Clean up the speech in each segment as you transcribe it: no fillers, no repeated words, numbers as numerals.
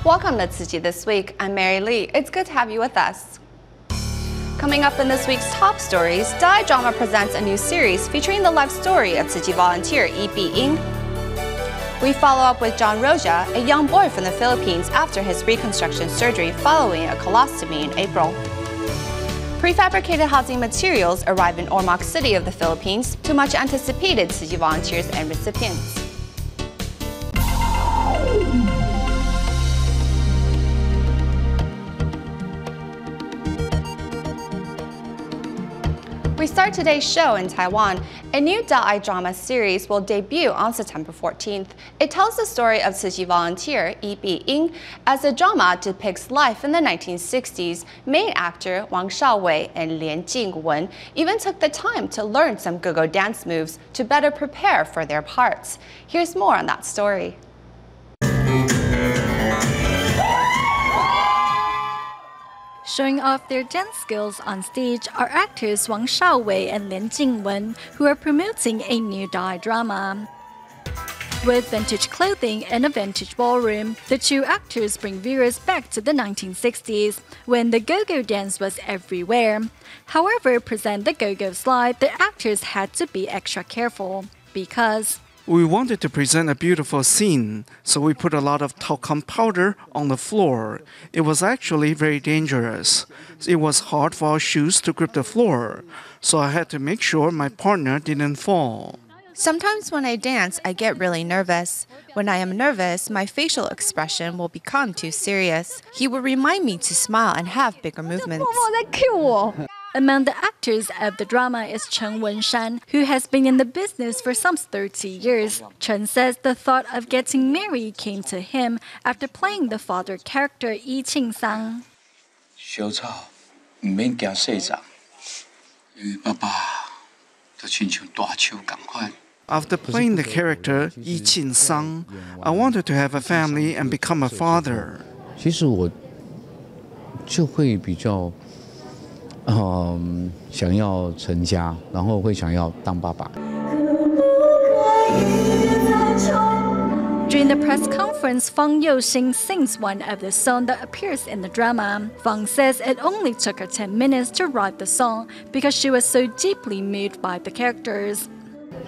Welcome to Tzu Chi This Week. I'm Mary Lee. It's good to have you with us. Coming up in this week's top stories, Daai Drama presents a new series featuring the life story of Tzu Chi volunteer Yi Biying. We follow up with John Roja, a young boy from the Philippines after his reconstruction surgery following a colostomy in April. Prefabricated housing materials arrive in Ormoc City of the Philippines to much anticipated Tzu Chi volunteers and recipients. We start today's show in Taiwan. A new Daai drama series will debut on September 14th. It tells the story of Tzu Chi volunteer Yi Biying. As the drama depicts life in the 1960s, main actor Wang Shaowei and Lian Jingwen even took the time to learn some go-go dance moves to better prepare for their parts. Here's more on that story. Showing off their dance skills on stage are actors Wang Shaowei and Lian Jingwen, who are promoting a new Daai drama. With vintage clothing and a vintage ballroom, the two actors bring viewers back to the 1960s, when the go-go dance was everywhere. However, present the go-go's live, the actors had to be extra careful, because we wanted to present a beautiful scene, so we put a lot of talcum powder on the floor. It was actually very dangerous. It was hard for our shoes to grip the floor, so I had to make sure my partner didn't fall. Sometimes when I dance, I get really nervous. When I am nervous, my facial expression will become too serious. He will remind me to smile and have bigger movements. Among the actors of the drama is Chen Wenshan, who has been in the business for some 30 years. Chen says the thought of getting married came to him after playing the father character Yi Qing-sang. After playing the character Yi Qing-sang, I wanted to have a family and become a father. 其实我就会比较想要成家，然后会想要当爸爸。 During the press conference, Fang Youxing sings one of the songs that appears in the drama. Fang says it only took her 10 minutes to write the song because she was so deeply moved by the characters.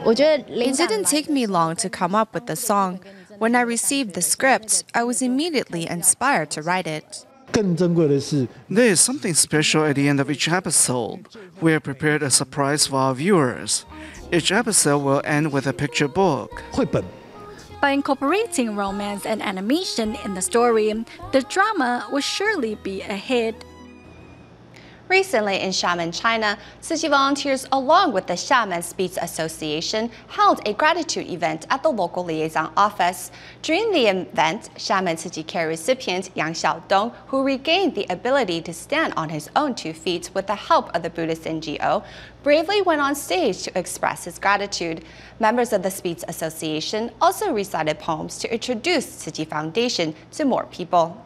It didn't take me long to come up with the song. When I received the script, I was immediately inspired to write it. There is something special at the end of each episode. We have prepared a surprise for our viewers. Each episode will end with a picture book. By incorporating romance and animation in the story, the drama will surely be a hit. Recently in Xiamen, China, Tzu Chi volunteers along with the Xiamen Speech Association held a gratitude event at the local liaison office. During the event, Xiamen Tzu Chi Care recipient Yang Xiaodong, who regained the ability to stand on his own 2 feet with the help of the Buddhist NGO, bravely went on stage to express his gratitude. Members of the Speech Association also recited poems to introduce Tzu Chi Foundation to more people.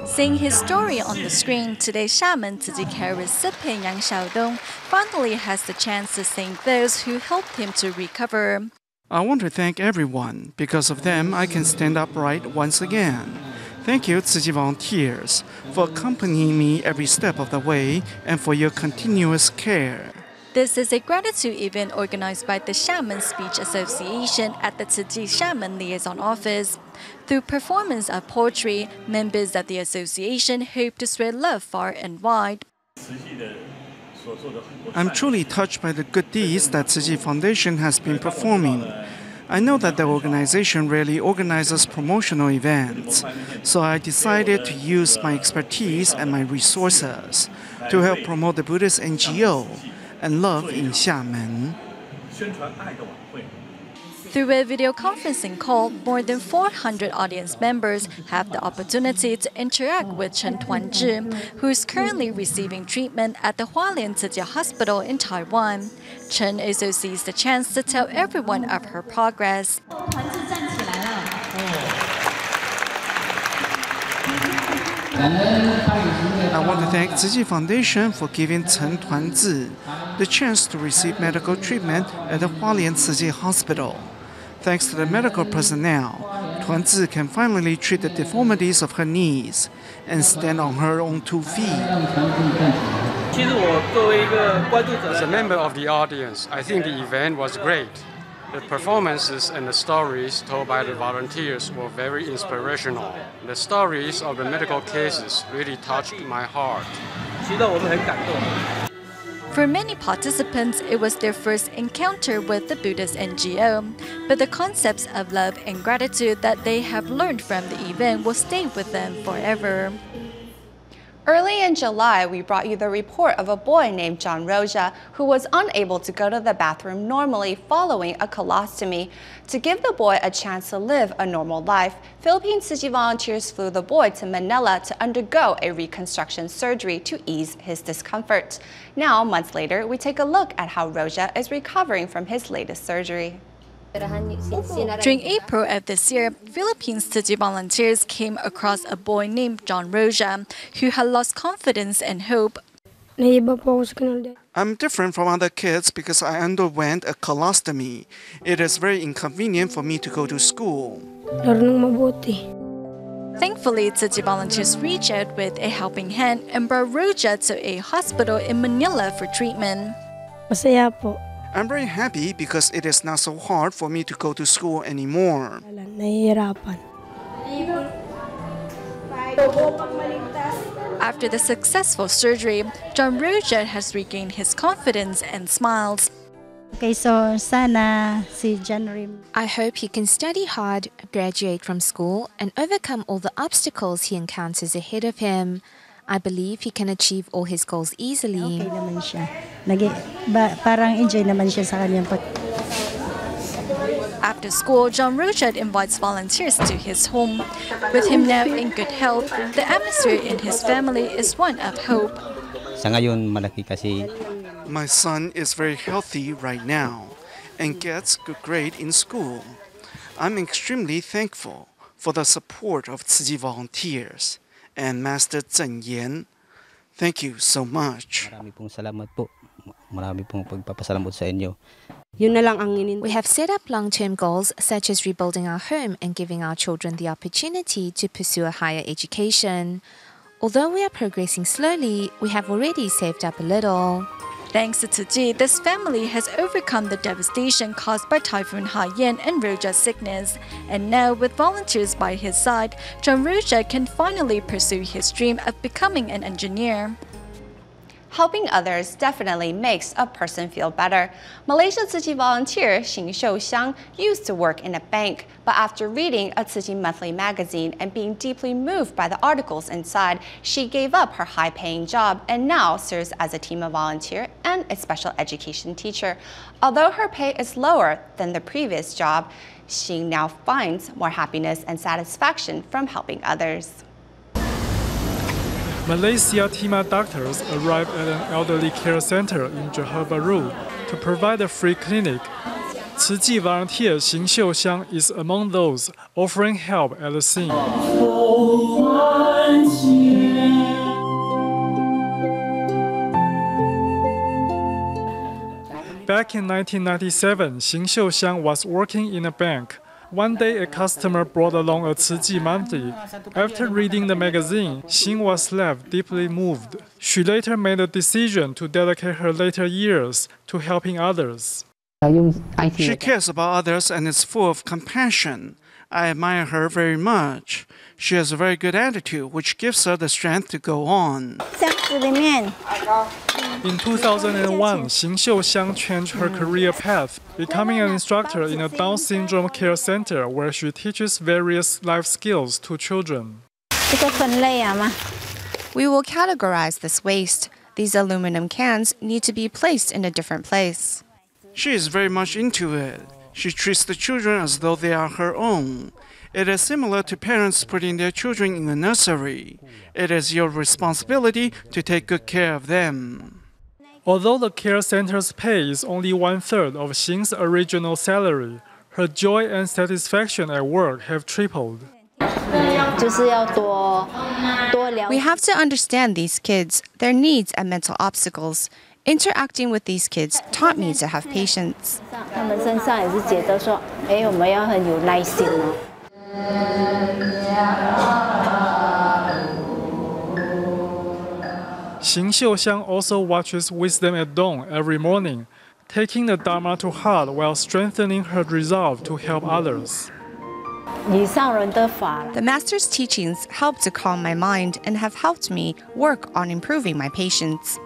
Seeing his story on the screen, today's Xiamen Tzu Chi Care recipient Yang Xiaodong finally has the chance to thank those who helped him to recover. I want to thank everyone. Because of them, I can stand upright once again. Thank you, Tzu Chi volunteers, for accompanying me every step of the way and for your continuous care. This is a gratitude event organized by the Xiamen Speech Association at the Tzu Chi Xiamen Liaison Office. Through performance of poetry, members of the association hope to spread love far and wide. I'm truly touched by the good deeds that Tzu Chi Foundation has been performing. I know that the organization rarely organizes promotional events, so I decided to use my expertise and my resources to help promote the Buddhist NGO and love in Xiamen. Through a video conferencing call, more than 400 audience members have the opportunity to interact with Chen Tuanzhi, who is currently receiving treatment at the Hualien Tzu Chi Hospital in Taiwan. Chen also sees the chance to tell everyone of her progress. I want to thank Tzu Chi Foundation for giving Chen Tuanzhi the chance to receive medical treatment at the Hualien Tzu Chi Hospital. Thanks to the medical personnel, Tuanzhi can finally treat the deformities of her knees and stand on her own 2 feet. As a member of the audience, I think the event was great. The performances and the stories told by the volunteers were very inspirational. The stories of the medical cases really touched my heart. For many participants, it was their first encounter with the Buddhist NGO, but the concepts of love and gratitude that they have learned from the event will stay with them forever. Early in July, we brought you the report of a boy named John Roja who was unable to go to the bathroom normally following a colostomy. To give the boy a chance to live a normal life, Philippine Tzu Chi volunteers flew the boy to Manila to undergo a reconstruction surgery to ease his discomfort. Now, months later, we take a look at how Roja is recovering from his latest surgery. During April of this year, Philippines Tzu Chi volunteers came across a boy named John Roja who had lost confidence and hope. I'm different from other kids because I underwent a colostomy. It is very inconvenient for me to go to school. Thankfully, Tzu Chi volunteers reached out with a helping hand and brought Roja to a hospital in Manila for treatment. I'm very happy because it is not so hard for me to go to school anymore. After the successful surgery, John Roja has regained his confidence and smiles. I hope he can study hard, graduate from school, and overcome all the obstacles he encounters ahead of him. I believe he can achieve all his goals easily. After school, John Roja invites volunteers to his home. With him now in good health, the atmosphere in his family is one of hope. My son is very healthy right now and gets good grade in school. I'm extremely thankful for the support of Tzu Chi volunteers and Master Zeng Yan. Thank you so much. We have set up long-term goals such as rebuilding our home and giving our children the opportunity to pursue a higher education. Although we are progressing slowly, we have already saved up a little. Thanks to Tzu Chi, this family has overcome the devastation caused by Typhoon Haiyan and Roja's sickness. And now, with volunteers by his side, John Roja can finally pursue his dream of becoming an engineer. Helping others definitely makes a person feel better. Malaysia Tzu Chi volunteer Xing Xiaodong used to work in a bank, but after reading a Tzu Chi monthly magazine and being deeply moved by the articles inside, she gave up her high-paying job and now serves as a team of volunteer and a special education teacher. Although her pay is lower than the previous job, Xing now finds more happiness and satisfaction from helping others. Malaysia Tima doctors arrived at an elderly care center in Johor Bahru to provide a free clinic. Tzu Chi volunteer Xing Xiaodong is among those offering help at the scene. Back in 1997, Xing Xiaodong was working in a bank. One day, a customer brought along a Tzu Chi monthly. After reading the magazine, Xing was left deeply moved. She later made a decision to dedicate her later years to helping others. She cares about others and is full of compassion. I admire her very much. She has a very good attitude, which gives her the strength to go on. In 2001, Xing Xiaodong changed her career path, becoming an instructor in a Down syndrome care center where she teaches various life skills to children. We will categorize this waste. These aluminum cans need to be placed in a different place. She is very much into it. She treats the children as though they are her own. It is similar to parents putting their children in a nursery. It is your responsibility to take good care of them. Although the care center's pay is only 1/3 of Xing's original salary, her joy and satisfaction at work have tripled. We have to understand these kids, their needs and mental obstacles. Interacting with these kids taught me to have patience. Xing Xiuxiang also watches Wisdom at Dawn every morning, taking the Dharma to heart while strengthening her resolve to help others. The Master's teachings help to calm my mind and have helped me work on improving my patience.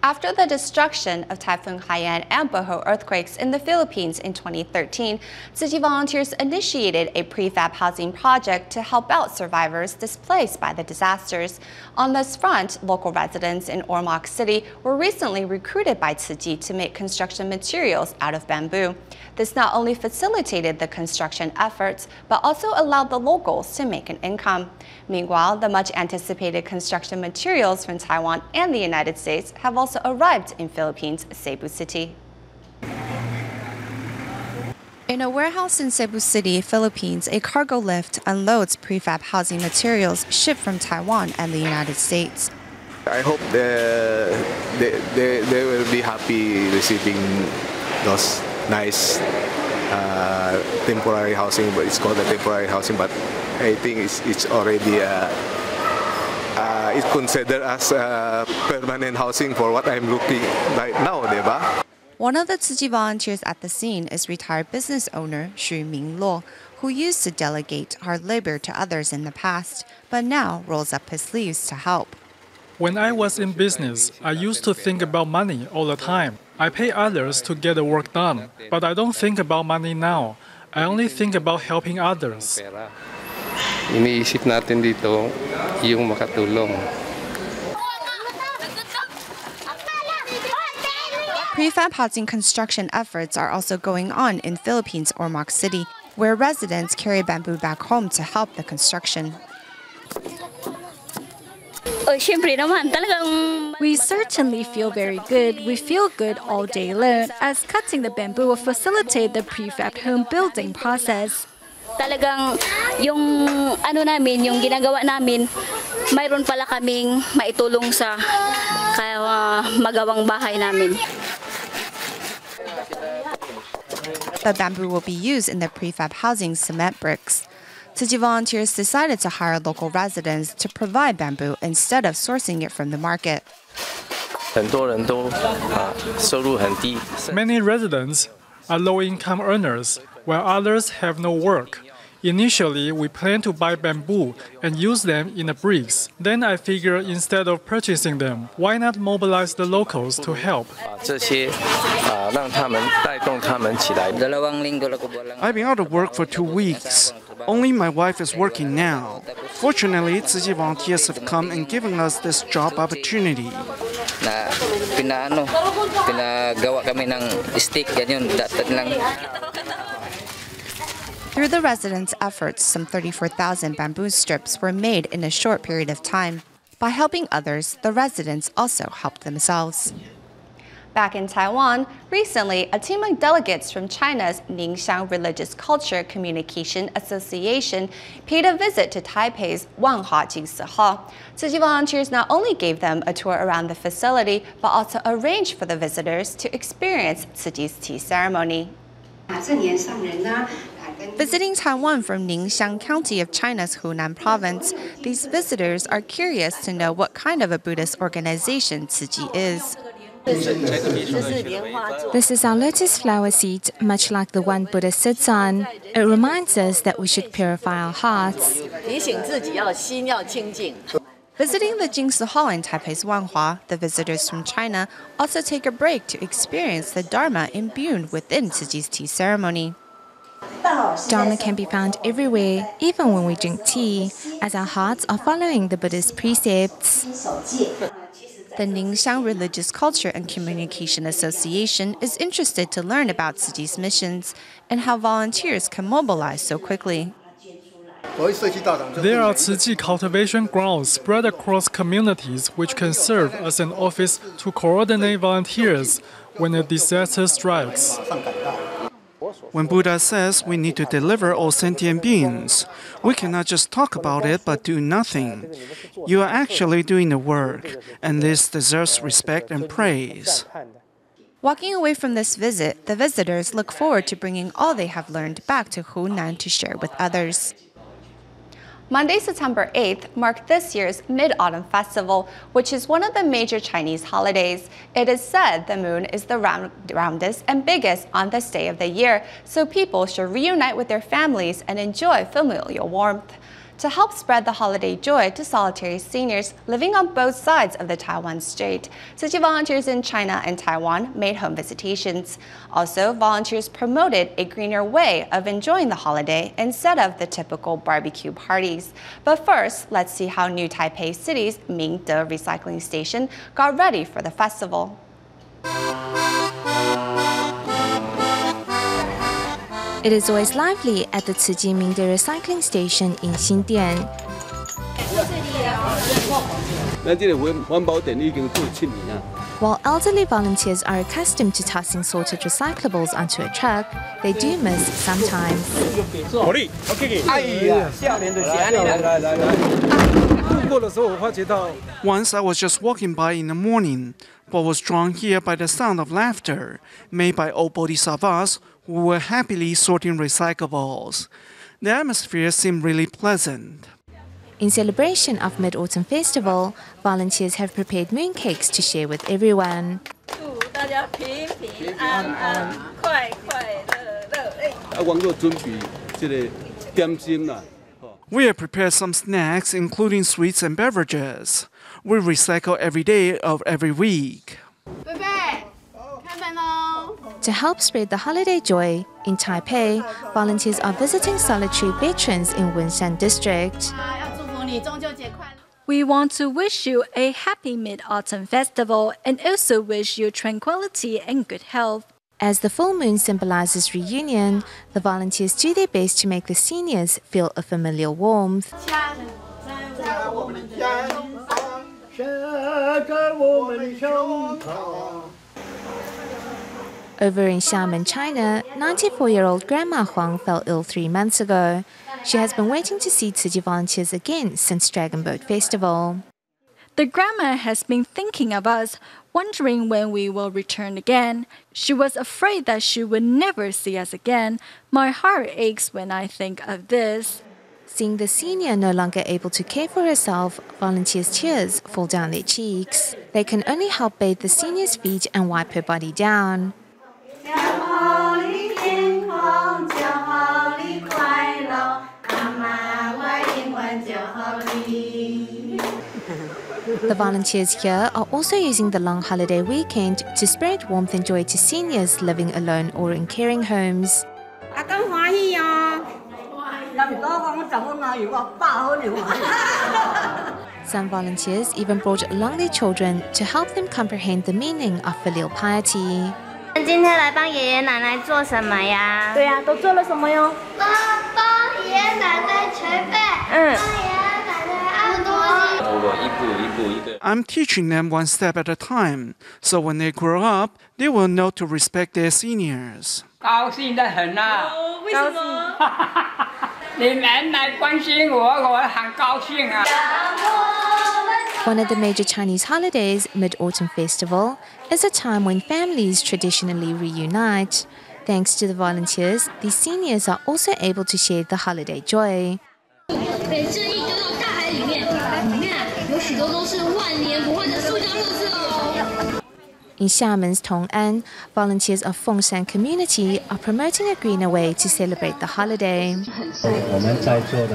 After the destruction of Typhoon Haiyan and Boho earthquakes in the Philippines in 2013, Tzu Chi volunteers initiated a prefab housing project to help out survivors displaced by the disasters. On this front, local residents in Ormoc City were recently recruited by Tzu Chi to make construction materials out of bamboo. This not only facilitated the construction efforts, but also allowed the locals to make an income. Meanwhile, the much-anticipated construction materials from Taiwan and the United States have also arrived in Philippines' Cebu City. In a warehouse in Cebu City, Philippines, a cargo lift unloads prefab housing materials shipped from Taiwan and the United States. I hope they will be happy receiving those nice temporary housing, but it's called a temporary housing, but I think it's already it's considered as permanent housing for what I'm looking right now, diba? One of the Tzu Chi volunteers at the scene is retired business owner Xu Mingluo, who used to delegate hard labor to others in the past, but now rolls up his sleeves to help. When I was in business, I used to think about money all the time. I pay others to get the work done, but I don't think about money now. I only think about helping others. Iniisip natin dito yung makatulong. Prefab housing construction efforts are also going on in Philippines' Ormoc City, where residents carry bamboo back home to help the construction. We certainly feel very good. We feel good all day long, as cutting the bamboo will facilitate the prefab home building process. Talagang yung yung ginagawa namin, mayroon pala kaming maitulong sa magawang bahay namin. The bamboo will be used in the prefab housing cement bricks. Tzu Chi volunteers decided to hire local residents to provide bamboo instead of sourcing it from the market. Many residents are low-income earners, while others have no work. Initially, we planned to buy bamboo and use them in the bricks. Then I figured instead of purchasing them, why not mobilize the locals to help? I've been out of work for 2 weeks. Only my wife is working now. Fortunately, Tzu Chi volunteers have come and given us this job opportunity. Through the residents' efforts, some 34,000 bamboo strips were made in a short period of time. By helping others, the residents also helped themselves. Back in Taiwan, recently, a team of delegates from China's Ningxiang Religious Culture Communication Association paid a visit to Taipei's Wanhua Jingsi Hall. Tzu Chi volunteers not only gave them a tour around the facility, but also arranged for the visitors to experience Tzu Chi's tea ceremony. Visiting Taiwan from Ningxiang County of China's Hunan Province, these visitors are curious to know what kind of a Buddhist organization Tzu Chi is. This is our lotus flower seat, much like the one Buddha sits on. It reminds us that we should purify our hearts. Visiting the Jingsi Hall in Taipei's Wanhua, the visitors from China also take a break to experience the Dharma imbued within Tzu Chi's tea ceremony. Dharma can be found everywhere, even when we drink tea, as our hearts are following the Buddhist precepts. The Ningxiang Religious Culture and Communication Association is interested to learn about Tzu Chi's missions and how volunteers can mobilize so quickly. There are Tzu Chi cultivation grounds spread across communities which can serve as an office to coordinate volunteers when a disaster strikes. When Buddha says we need to deliver all sentient beings, we cannot just talk about it but do nothing. You are actually doing the work, and this deserves respect and praise. Walking away from this visit, the visitors look forward to bringing all they have learned back to Hunan to share with others. Monday, September 8th, marked this year's Mid-Autumn Festival, which is one of the major Chinese holidays. It is said the moon is the roundest and biggest on this day of the year, so people should reunite with their families and enjoy familial warmth. To help spread the holiday joy to solitary seniors living on both sides of the Taiwan Strait, Tzu Chi volunteers in China and Taiwan made home visitations. Also, volunteers promoted a greener way of enjoying the holiday instead of the typical barbecue parties. But first, let's see how New Taipei City's Mingde Recycling Stn got ready for the festival. It is always lively at the Tzu Chi Mingde Recycling Stn in Xindian. While elderly volunteers are accustomed to tossing sorted recyclables onto a truck, they do miss sometimes. Once I was just walking by in the morning, but was drawn here by the sound of laughter made by old bodhisattvas who were happily sorting recyclables. The atmosphere seemed really pleasant. In celebration of Mid-Autumn Festival, volunteers have prepared mooncakes to share with everyone. We have prepared some snacks, including sweets and beverages. We recycle every day of every week. To help spread the holiday joy, in Taipei, volunteers are visiting solitary veterans in Wenshan District. We want to wish you a happy Mid-Autumn Festival and also wish you tranquility and good health. As the full moon symbolizes reunion, the volunteers do their best to make the seniors feel a familiar warmth. Over in Xiamen, China, 94-year-old Grandma Huang fell ill 3 months ago. She has been waiting to see Tzu Chi volunteers again since Dragon Boat Festival. The grandma has been thinking of us, wondering when we will return again. She was afraid that she would never see us again. My heart aches when I think of this. Seeing the senior no longer able to care for herself, volunteers' tears fall down their cheeks. They can only help bathe the senior's feet and wipe her body down. The volunteers here are also using the long holiday weekend to spread warmth and joy to seniors living alone or in caring homes. Some volunteers even brought along their children to help them comprehend the meaning of filial piety. I'm teaching them one step at a time, so when they grow up, they will know to respect their seniors. One of the major Chinese holidays, Mid-Autumn Festival, is a time when families traditionally reunite. Thanks to the volunteers, the seniors are also able to share the holiday joy. In Xiamen's Tong'an, volunteers of Fengshan community are promoting a greener way to celebrate the holiday.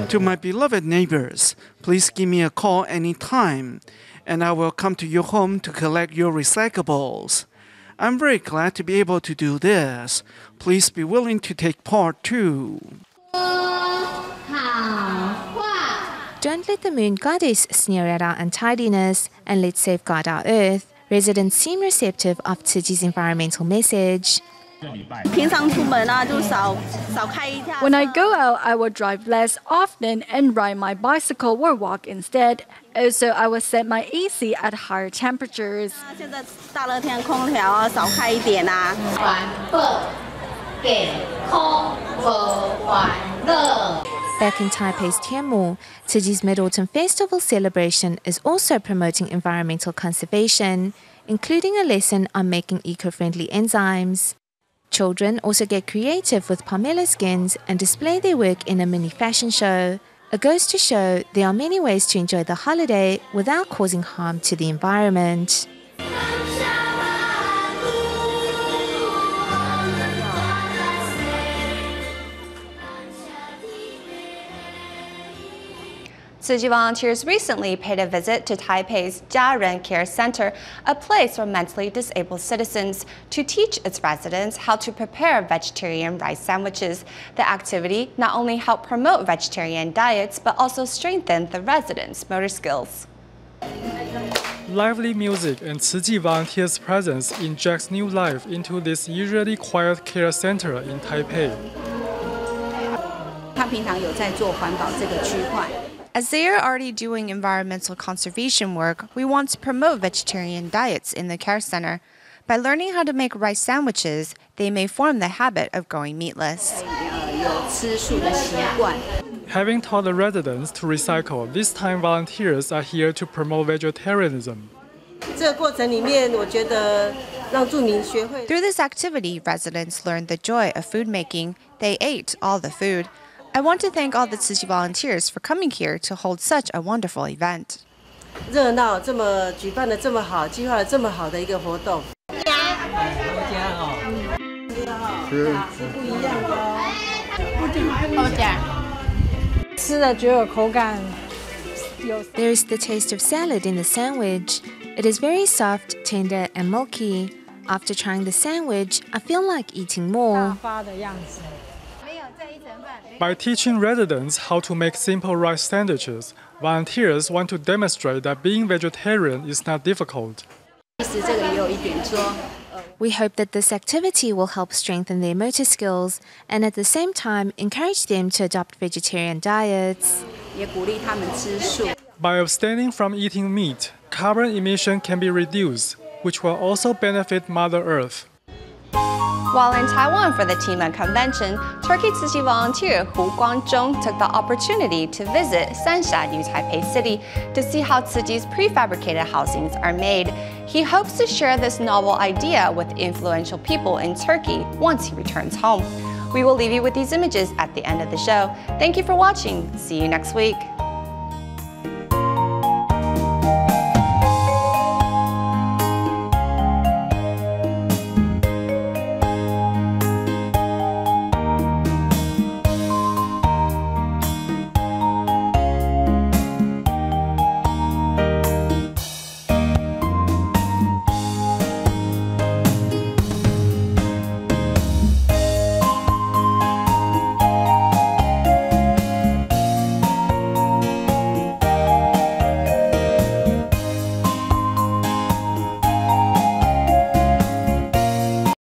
To my beloved neighbors, please give me a call anytime, and I will come to your home to collect your recyclables. I'm very glad to be able to do this. Please be willing to take part too. Don't let the moon goddess sneer at our untidiness, and let's safeguard our earth. Residents seem receptive of Tzu Chi's environmental message. When I go out, I will drive less often and ride my bicycle or walk instead. Also, I will set my AC at higher temperatures. Back in Taipei's Tianmu, Tzu Chi's Mid-Autumn Festival celebration is also promoting environmental conservation, including a lesson on making eco-friendly enzymes. Children also get creative with pomelo skins and display their work in a mini fashion show. It goes to show there are many ways to enjoy the holiday without causing harm to the environment. Tzu Chi volunteers recently paid a visit to Taipei's Jiaren Care Center, a place for mentally disabled citizens, to teach its residents how to prepare vegetarian rice sandwiches. The activity not only helped promote vegetarian diets, but also strengthened the residents' motor skills. Lively music and Tzu Chi volunteers' presence injects new life into this usually quiet care center in Taipei. As they are already doing environmental conservation work, we want to promote vegetarian diets in the care center. By learning how to make rice sandwiches, they may form the habit of going meatless. Having taught the residents to recycle, this time volunteers are here to promote vegetarianism. Through this activity, residents learned the joy of food making. They ate all the food. I want to thank all the Tzu Chi volunteers for coming here to hold such a wonderful event. There is the taste of salad in the sandwich. It is very soft, tender, and milky. After trying the sandwich, I feel like eating more. By teaching residents how to make simple rice sandwiches, volunteers want to demonstrate that being vegetarian is not difficult. We hope that this activity will help strengthen their motor skills and at the same time encourage them to adopt vegetarian diets. By abstaining from eating meat, carbon emission can be reduced, which will also benefit Mother Earth. While in Taiwan for the Tima Convention, Turkey Tzu Chi volunteer Hu Guangzhong took the opportunity to visit Sansha, New Taipei City, to see how Tzu Chi's prefabricated housings are made. He hopes to share this novel idea with influential people in Turkey once he returns home. We will leave you with these images at the end of the show. Thank you for watching. See you next week.